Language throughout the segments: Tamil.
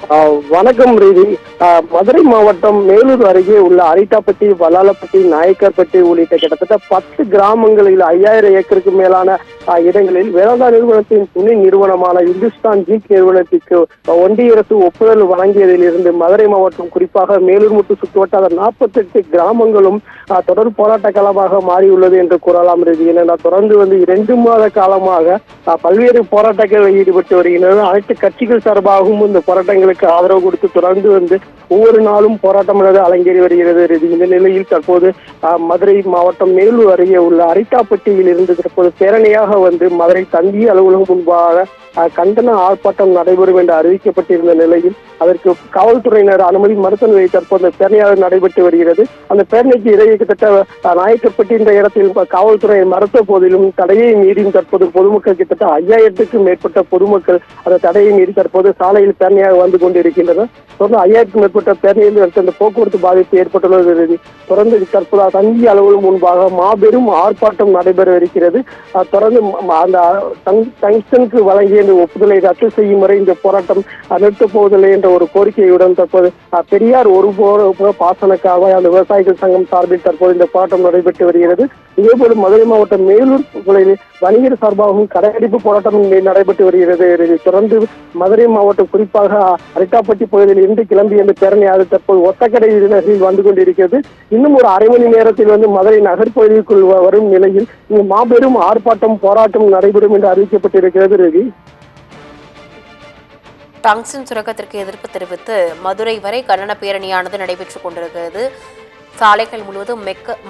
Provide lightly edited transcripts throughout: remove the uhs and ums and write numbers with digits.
வணக்கம் ரீதி. மதுரை மாவட்டம் மேலூர் அருகே உள்ள அரிட்டாப்பட்டி, வல்லாளப்பட்டி, நாயக்கர்பட்டி உள்ளிட்ட கிட்டத்தட்ட 10 கிராமங்களில் 5000 ஏக்கருக்கு மேலான இடங்களில் வேதாந்தா நிறுவனத்தின் துணை நிறுவனமான இந்துஸ்தான் ஜீப் நிறுவனத்திற்கு ஒன்றிய அரசு ஒப்புதல் வழங்கியதில் இருந்து மதுரை மாவட்டம், குறிப்பாக மேலூர் மற்றும் சுற்றுவட்டார 48 கிராமங்களும் தொடர் போராட்ட களமாக மாறியுள்ளது என்று கூறலாம் ரீதி. ஏனென்றால் தொடர்ந்து 2 மாத காலமாக பல்வேறு போராட்டங்களில் ஈடுபட்டு வருகின்றனர். அனைத்து கட்சிகள் சார்பாகவும் இந்த போராட்டங்களுக்கு ஆதரவு கொடுத்து தொடர்ந்து ஒவ்வொரு நாளும் போராட்டம் அரங்கேறி வருகிறது. இந்த நிலையில் தற்போது மதுரை மாவட்டம் மேலூர் அருகே உள்ள அரிட்டாப்பட்டியில் இருந்து தற்போது பேரணியாக மதுரை தந்தி அலுவலகம் முன்பாக கண்டன ஆர்ப்பாட்டம் நடைபெறும் என்று அறிவிக்கப்பட்டிருந்த நிலையில் அதற்கு காவல்துறையினர் அனுமதி மறுத்த நிலையில் தற்போது பேரணியாக நடைபெற்று வருகிறது. அந்த பேரணிக்கு இடையே கிட்டத்தட்ட நாயக்கர்பட்டி என்ற இடத்தில் காவல்துறை மறுத்த போதிலும் தடையை மீறியும் தற்போது பொதுமக்கள் கிட்டத்தட்ட 5000க்கும் மேற்பட்ட பொதுமக்கள் அந்த தடையை மீறி தற்போது சாலையில் பேரணியாக வந்து கொண்டிருக்கின்றனர். தொடர்ந்து 5000க்கும் மேற்பட்ட பேரணியில் அந்த போக்குவரத்து பாதிப்பு ஏற்பட்டுள்ளது. தொடர்ந்து தற்போது தந்தி அலுவலகம் முன்பாக மாபெரும் ஆர்ப்பாட்டம் நடைபெற இருக்கிறது. தொடர்ந்து அந்த டங்ஸ்டனுக்கு வழங்கிய ஒப்புதலை ரத்து செய்யும் வரை இந்த போராட்டம் நிறுத்தப் போவதில்லை என்ற ஒரு கோரிக்கையுடன் தற்போது பெரியார் ஒரு பாசனக்காக அந்த விவசாயிகள் சங்கம் சார்பில் தற்போது இந்த போராட்டம் நடைபெற்று வருகிறது. இதேபோல மதுரை மாவட்டம் மேலூர் வணிகர் சார்பாகவும் கடையடைப்பு போராட்டம் நடைபெற்று வருகிறது. தொடர்ந்து மதுரை மாவட்டம், குறிப்பாக அரிட்டாப்பட்டி பகுதியில் இருந்து கிளம்பி அந்த பேரணியாக தற்போது ஒத்தக்கடை நகரில் வந்து கொண்டிருக்கிறது. இன்னும் ஒரு அரை மணி நேரத்தில் மதுரை நகர்பகுதிக்குள் வரும் நிலையில் இங்கு மாபெரும் ஆர்ப்பாட்டம் போராட்டம் நடைபெறும் என்று அறிவிக்கப்பட்டிருக்கிறது. ரவி, டங்ஸ்டன் சுரங்கத்திற்கு எதிர்ப்பு தெரிவித்து மதுரை வரை கண்டன பேரணியானது நடைபெற்றுக் கொண்டிருக்கிறது. சாலைகள் முழுவதும்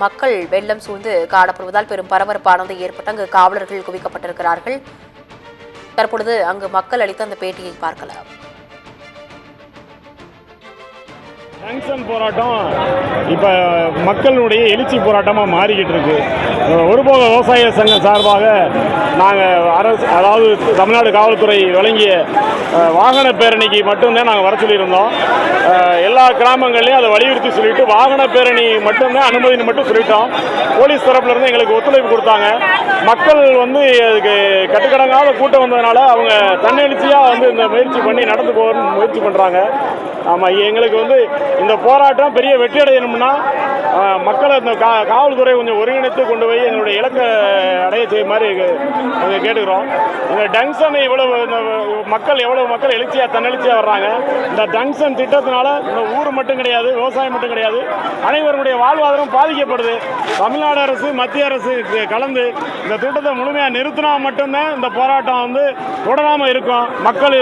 மக்கள் வெள்ளம் சூழ்ந்து காணப்படுவதால் பெரும் பரபரப்பானது ஏற்பட்டு அங்கு காவலர்கள் குவிக்கப்பட்டிருக்கிறார்கள். தற்பொழுது அங்கு மக்கள் அளித்த அந்த பேட்டியை பார்க்கலாம். டங்ஸ்டன் போராட்டம் இப்போ மக்களுடைய எழுச்சி போராட்டமாக மாறிக்கிட்டு இருக்கு. ஒருபோக விவசாய சங்கம் சார்பாக நாங்கள் அதாவது தமிழ்நாடு காவல்துறை வழங்கிய வாகன பேரணிக்கு மட்டும்தான் நாங்கள் வர சொல்லியிருந்தோம். எல்லா கிராமங்கள்லையும் அதை வலியுறுத்தி சொல்லிட்டு வாகன பேரணி மட்டும்தான் அனுமதினு மட்டும் சொல்லிட்டோம். போலீஸ் தரப்புலேருந்து எங்களுக்கு ஒத்துழைப்பு கொடுத்தாங்க. மக்கள் அதுக்கு கட்டுக்கடங்காத கூட்டம் வந்ததுனால அவங்க தன்னெழுச்சியாக இந்த முயற்சி பண்ணி நடந்து போகணும்னு முயற்சி பண்ணுறாங்க. ஆமாம், எங்களுக்கு இந்த போராட்டம் பெரிய வெற்றி அடையணும்னா மக்களை இந்த காவல்துறை கொஞ்சம் ஒருங்கிணைத்து கொண்டு போய் எங்களுடைய இலக்கை அடைய செய்ய மாதிரி கேட்டுக்கிறோம். இந்த டங்ஸ்டன் எவ்வளவு மக்கள் தன்னெழுச்சியாக வர்றாங்க. இந்த டங்ஸ்டன் திட்டத்தினால இந்த ஊர் மட்டும் கிடையாது, விவசாயம் மட்டும் கிடையாது, அனைவருடைய வாழ்வாதாரம் பாதிக்கப்படுது. தமிழ்நாடு அரசு, மத்திய அரசு கலந்து இந்த திட்டத்தை முழுமையாக நிறுத்தினா மட்டும்தான் இந்த போராட்டம் தொடராமல் இருக்கும். மக்கள்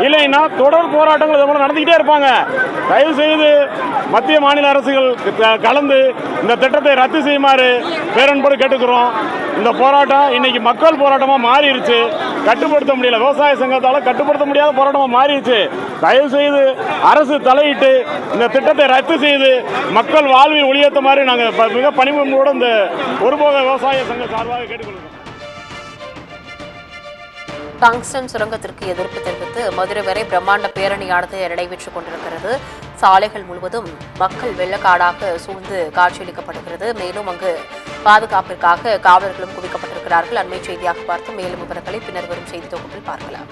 இல்லைன்னா தொடர் போராட்டங்கள் இதை போல நடந்துக்கிட்டே இருப்பாங்க. தயவு செய்து மத்திய மாநில அரசுகள் கலந்து இந்த திட்டத்தை ரத்து செய்யுமாறு பேரன்போடு கேட்டுக்கிறோம். இந்த போராட்டம் இன்னைக்கு மக்கள் போராட்டமா மாறிடுச்சு. கட்டுப்படுத்த முடியல, விவசாய சங்கத்தால கட்டுப்படுத்த முடியாத போராட்டமா மாறிடுச்சு. தயவு செய்து அரசு தலையிட்டு இந்த திட்டத்தை ரத்து செய்து மக்கள் வாழ்வில் ஒளியேற்ற மாதிரி நாங்கள் மிக பணிபுரிவோடு இந்த ஒருபோக விவசாய சங்க சார்பாக கேட்டுக்கொள்கிறோம். டங்ஸ்டன் சுரங்கத்திற்கு எதிர்ப்பு தெரிவித்து மதுரை வரை பிரம்மாண்ட பேரணியானது நடைபெற்றுக் கொண்டிருக்கிறது. சாலைகள் முழுவதும் மக்கள் வெள்ளக்காடாக சூழ்ந்து காட்சியளிக்கப்படுகிறது. மேலும் அங்கு பாதுகாப்பிற்காக காவலர்களும் குவிக்கப்பட்டிருக்கிறார்கள். அண்மை செய்தியாக பார்த்து மேலும் விவரங்களை பின்னர் வரும் செய்தி தொகுப்பில் பார்க்கலாம்.